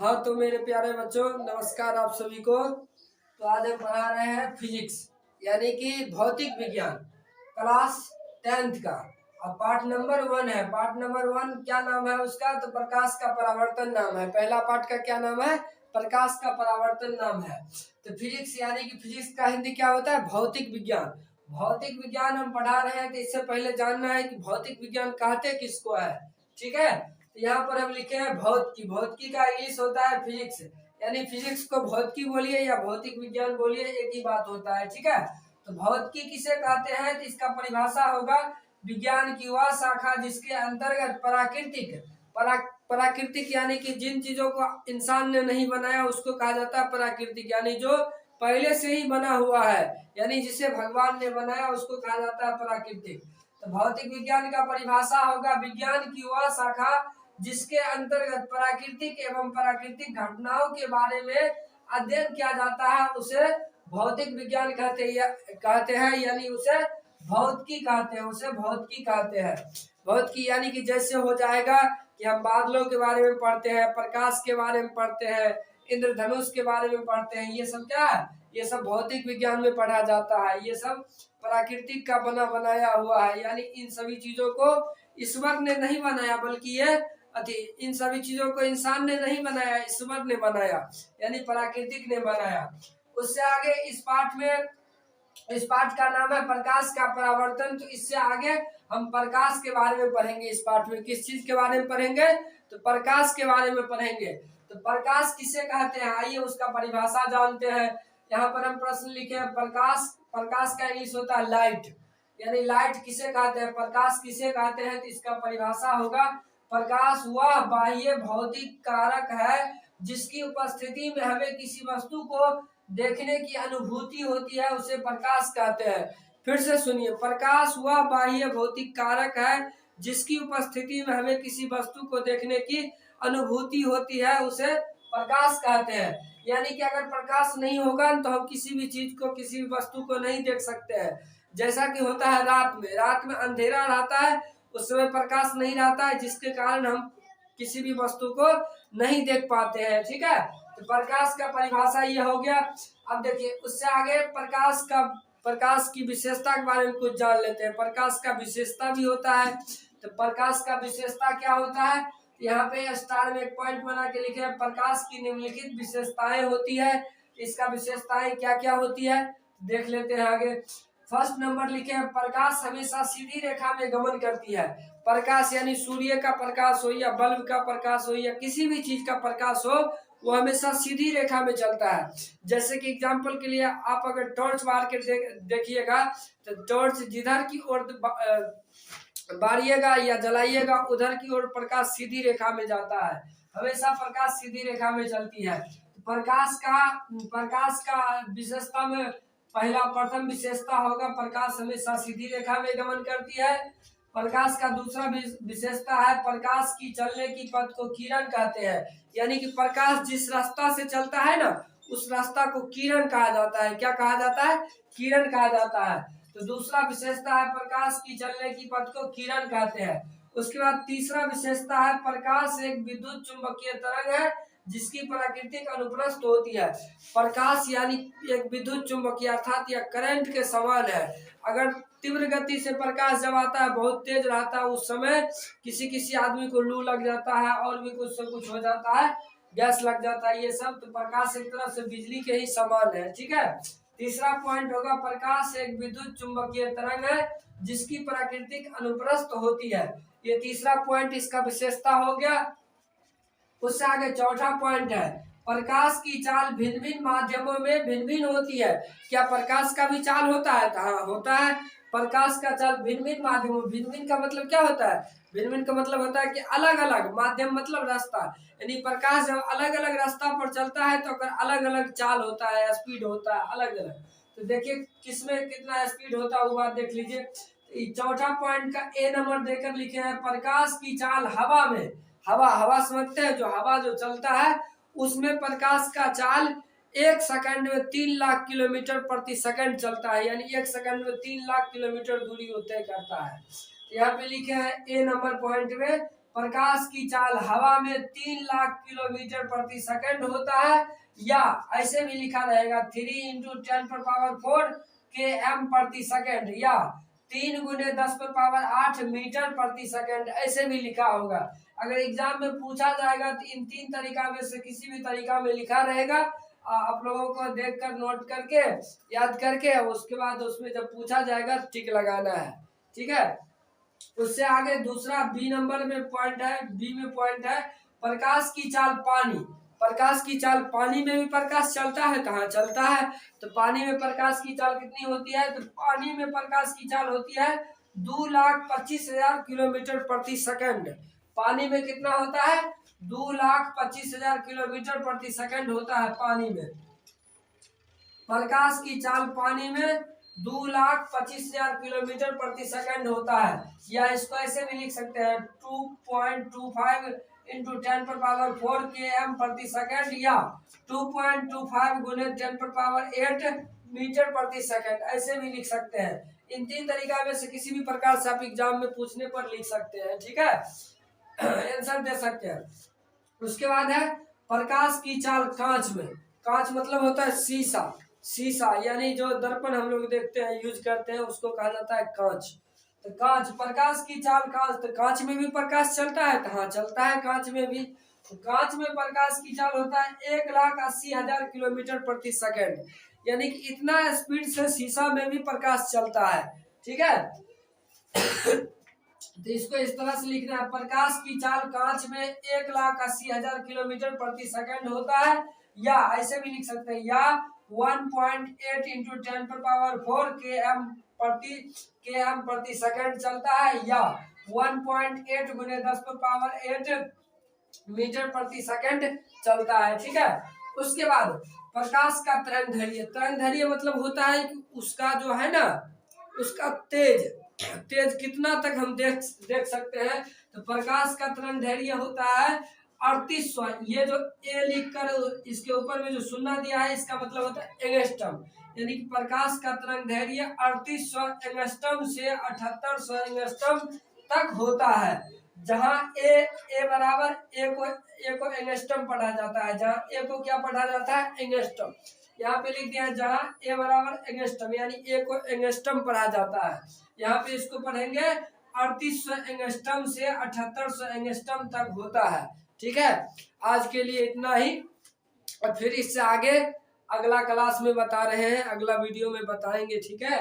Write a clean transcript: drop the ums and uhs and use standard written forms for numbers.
हाँ तो मेरे प्यारे बच्चों, नमस्कार आप सभी को। तो आज हम पढ़ा रहे हैं फिजिक्स यानी कि भौतिक विज्ञान क्लास 10th का। अब पार्ट नंबर 1 है। पार्ट नंबर 1 क्या नाम है उसका? तो प्रकाश का परावर्तन नाम है। पहला पार्ट का क्या नाम है? प्रकाश का परावर्तन नाम है। तो फिजिक्स यानी कि फिजिक्स का हिंदी क्या होता है? भौतिक विज्ञान। भौतिक विज्ञान हम पढ़ा रहे हैं, तो इससे पहले जानना है कि भौतिक विज्ञान कहते किसको है। ठीक है, तो यहाँ पर हम लिखे हैं भौतिकी। भौतिकी का इंग्लिश होता है फिजिक्स, यानी फिजिक्स को भौतिकी बोलिए या भौतिक विज्ञान बोलिए, एक ही बात होता है। ठीक है, तो भौतिकी किसे कहते हैं? तो इसका परिभाषा होगा विज्ञान की वह शाखा जिसके अंतर्गत प्राकृतिक यानी कि जिन चीजों को इंसान ने नहीं बनाया उसको कहा जाता है प्राकृतिक, यानी जो पहले से ही बना हुआ है, यानी जिसे भगवान ने बनाया उसको कहा जाता है प्राकृतिक। तो भौतिक विज्ञान का परिभाषा होगा विज्ञान की वह शाखा जिसके अंतर्गत प्राकृतिक एवं प्राकृतिक घटनाओं के बारे में अध्ययन किया जाता है, उसे भौतिक विज्ञान कहते हैं, यानी उसे भौतिकी कहते हैं। भौतिकी यानी कि जैसे हो जाएगा कि हम बादलों के बारे में पढ़ते हैं, प्रकाश के बारे में पढ़ते हैं, इंद्रधनुष के बारे में पढ़ते हैं, ये सब क्या है? ये सब भौतिक विज्ञान में पढ़ा जाता है। ये सब प्राकृतिक का बनाया हुआ है, यानी इन सभी चीजों को ईश्वर ने नहीं बनाया, बल्कि ये इन सभी चीजों को इंसान ने नहीं बनाया, ईश्वर ने बनाया, यानी प्राकृतिक ने बनाया। उससे आगे इस पाठ का नाम है प्रकाश का परावर्तन। तो इससे आगे हम प्रकाश के बारे में पढ़ेंगे। इस पाठ में किस चीज के बारे में पढ़ेंगे? तो प्रकाश के बारे में पढ़ेंगे। तो प्रकाश किसे कहते हैं, आइए उसका परिभाषा जानते हैं। यहाँ पर हम प्रश्न लिखे हैं प्रकाश का इंग्लिश होता है लाइट, यानी लाइट किसे कहते हैं, प्रकाश किसे कहते हैं? तो इसका परिभाषा होगा प्रकाश वह बाह्य भौतिक कारक है जिसकी उपस्थिति में हमें किसी वस्तु को देखने की अनुभूति होती है, उसे प्रकाश कहते हैं। फिर से सुनिए, प्रकाश वह बाह्य भौतिक कारक है जिसकी उपस्थिति में हमें किसी वस्तु को देखने की अनुभूति होती है, उसे प्रकाश कहते हैं। यानी कि अगर प्रकाश नहीं होगा तो हम किसी भी चीज को, किसी भी वस्तु को नहीं देख सकते हैं। जैसा कि होता है रात में अंधेरा रहता है, उस समय प्रकाश नहीं रहता है, जिसके कारण हम किसी भी वस्तु को नहीं देख पाते हैं। ठीक है, तो प्रकाश का परिभाषा ये हो गया। अब देखिए उससे आगे प्रकाश की विशेषता के बारे में कुछ जान लेते हैं। प्रकाश का विशेषता भी होता है। तो प्रकाश का विशेषता क्या होता है? यहाँ पे स्टार में एक पॉइंट बना के लिखे हैं, प्रकाश की निम्नलिखित विशेषताएं होती है। इसका विशेषताएं क्या क्या होती है देख लेते हैं आगे। फर्स्ट नंबर लिखे हैं, प्रकाश हमेशा सीधी रेखा में गमन करती है। प्रकाश यानी सूर्य का प्रकाश हो या बल्ब का प्रकाश हो या किसी भी चीज का प्रकाश हो, वो हमेशा सीधी रेखा में चलता है। जैसे कि एग्जांपल के लिए आप अगर टॉर्च मार के देखिएगा तो टॉर्च जिधर की ओर बारिएगा या जलाइएगा उधर की ओर प्रकाश सीधी रेखा में जाता है। हमेशा प्रकाश सीधी रेखा में चलती है। प्रकाश का विशेषता में प्रथम विशेषता होगा प्रकाश हमेशा सीधी रेखा में गमन करती है। प्रकाश का दूसरा विशेषता है प्रकाश की चलने की पथ को किरण कहते हैं, यानी कि प्रकाश जिस रास्ता से चलता है ना, उस रास्ता को किरण कहा जाता है। क्या कहा जाता है? किरण कहा जाता है। तो दूसरा विशेषता है प्रकाश की चलने की पथ को किरण कहते हैं। उसके बाद तीसरा विशेषता है प्रकाश एक विद्युत चुंबकीय तरंग है जिसकी प्राकृतिक अनुप्रस्थ होती है। प्रकाश यानी एक विद्युत चुंबकीय अर्थात या करंट के समान है। अगर तीव्र गति से प्रकाश जब आता है, बहुत तेज रहता है, उस समय किसी आदमी को लू लग जाता है और भी कुछ से कुछ हो जाता है, गैस लग जाता है, ये सब। तो प्रकाश एक तरह से बिजली के ही समान है। ठीक है, तीसरा पॉइंट होगा प्रकाश एक विद्युत चुंबकीय तरंग है जिसकी प्राकृतिक अनुप्रस्थ होती है। ये तीसरा पॉइंट इसका विशेषता हो गया। उससे आगे चौथा पॉइंट है प्रकाश की चाल भिन्न भिन्न माध्यमों में भिन्न भिन्न होती है। क्या प्रकाश का भी चाल होता है? हाँ होता है। प्रकाश का चाल भिन्न भिन्न माध्यमों, भिन्न भिन्न का मतलब क्या होता है? भिन्न भिन्न का मतलब होता है कि अलग अलग, माध्यम मतलब रास्ता, यानी प्रकाश जब अलग अलग रास्ता पर चलता है तो अलग अलग चाल होता है, स्पीड होता है अलग अलग। तो देखिए किसमें कितना स्पीड होता है वो बात देख लीजिए। चौथा पॉइंट का ए नंबर देकर लिखे हैं प्रकाश की चाल हवा में, हवा समझते हैं, जो हवा जो चलता है उसमें प्रकाश का चाल 1 सेकंड में 3 लाख किलोमीटर प्रति सेकंड चलता है, यानी 1 सेकंड में 3 लाख किलोमीटर दूरी तय करता है। यहाँ पे लिखे हैं ए नंबर पॉइंट में प्रकाश की चाल हवा में 3 लाख किलोमीटर प्रति सेकंड होता है, या ऐसे भी लिखा रहेगा 3 × 10⁴ km प्रति सेकंड, या 3 × 10⁸ मीटर प्रति सेकंड, ऐसे भी लिखा होगा। अगर एग्जाम में पूछा जाएगा तो इन 3 तरीका में से किसी भी तरीका में लिखा रहेगा। आप लोगों को देखकर नोट करके याद करके उसके बाद उसमें जब पूछा जाएगा टिक लगाना है, ठीक है। उससे आगे दूसरा बी नंबर में पॉइंट है, बी में पॉइंट है प्रकाश की चाल पानी। प्रकाश की चाल पानी में भी प्रकाश चलता है, कहाँ चलता है तो पानी में प्रकाश की चाल कितनी होती है, तो पानी में प्रकाश की चाल होती है 2,25,000 किलोमीटर प्रति सेकंड। पानी में कितना होता है, 2,25,000 किलोमीटर प्रति सेकंड होता है पानी में। प्रकाश की चाल पानी में 2,25,000 किलोमीटर प्रति सेकंड होता है, या इसको ऐसे भी लिख सकते हैं 2.25 × 10⁴ km प्रति सेकंड, या 2.25 × 10⁸ मीटर प्रति सेकंड, ऐसे भी लिख सकते हैं। इन 3 तरीका में से किसी भी प्रकार से आप एग्जाम में पूछने पर लिख सकते हैं, ठीक है, आंसर दे सकते हैं। उसके बाद है प्रकाश की चाल कांच में। कांच मतलब होता है शीशा, शीशा यानी जो दर्पण हम लोग देखते हैं यूज करते हैं उसको कहा जाता है कांच। तो कांच, प्रकाश की चाल कांच, तो कांच में भी प्रकाश चलता है, कहाँ चलता है कांच में भी, तो कांच में प्रकाश की चाल होता है 1,80,000 किलोमीटर प्रति सेकंड, यानी कि इतना स्पीड से शीशा में भी प्रकाश चलता है, ठीक है। तो इसको इस तरह से लिखना है, प्रकाश की चाल कांच में 1,80,000 किलोमीटर प्रति सेकंड होता है, या ऐसे भी लिख सकते हैं, या 1.8 × 10⁴ km प्रति सेकंड चलता है, या 1.8 × 10⁸ मीटर प्रति सेकंड चलता है, ठीक है। उसके बाद प्रकाश का तरंगदैर्घ्य। तरंगदैर्घ्य मतलब होता है कि उसका जो है ना, उसका तेज कितना तक हम देख सकते हैं। तो प्रकाश का तरंगदैर्घ्य होता है 3800। ये जो ए लिखकर इसके ऊपर में जो शून्य दिया है इसका मतलब होता है एंगस्ट्रम, यानी कि प्रकाश का तरंगदैर्घ्य 3800 एंगस्ट्रम से 7800 एंगस्ट्रम तक होता है। जहाँ ए बराबर ए को एंगस्ट्रम पढ़ा जाता है, जहाँ ए को क्या पढ़ा जाता है, एंगस्ट्रम। यहाँ पे लिख दिया है जहाँ ए बराबर एंगस्ट्रम, यानी ए को एंगस्ट्रम पढ़ा जाता है। यहाँ पे इसको पढ़ेंगे 3800 एंगस्ट्रम से 7800 एंगस्ट्रम तक होता है, ठीक है। आज के लिए इतना ही, और फिर इससे आगे अगला क्लास में बता रहे हैं, अगला वीडियो में बताएंगे, ठीक है।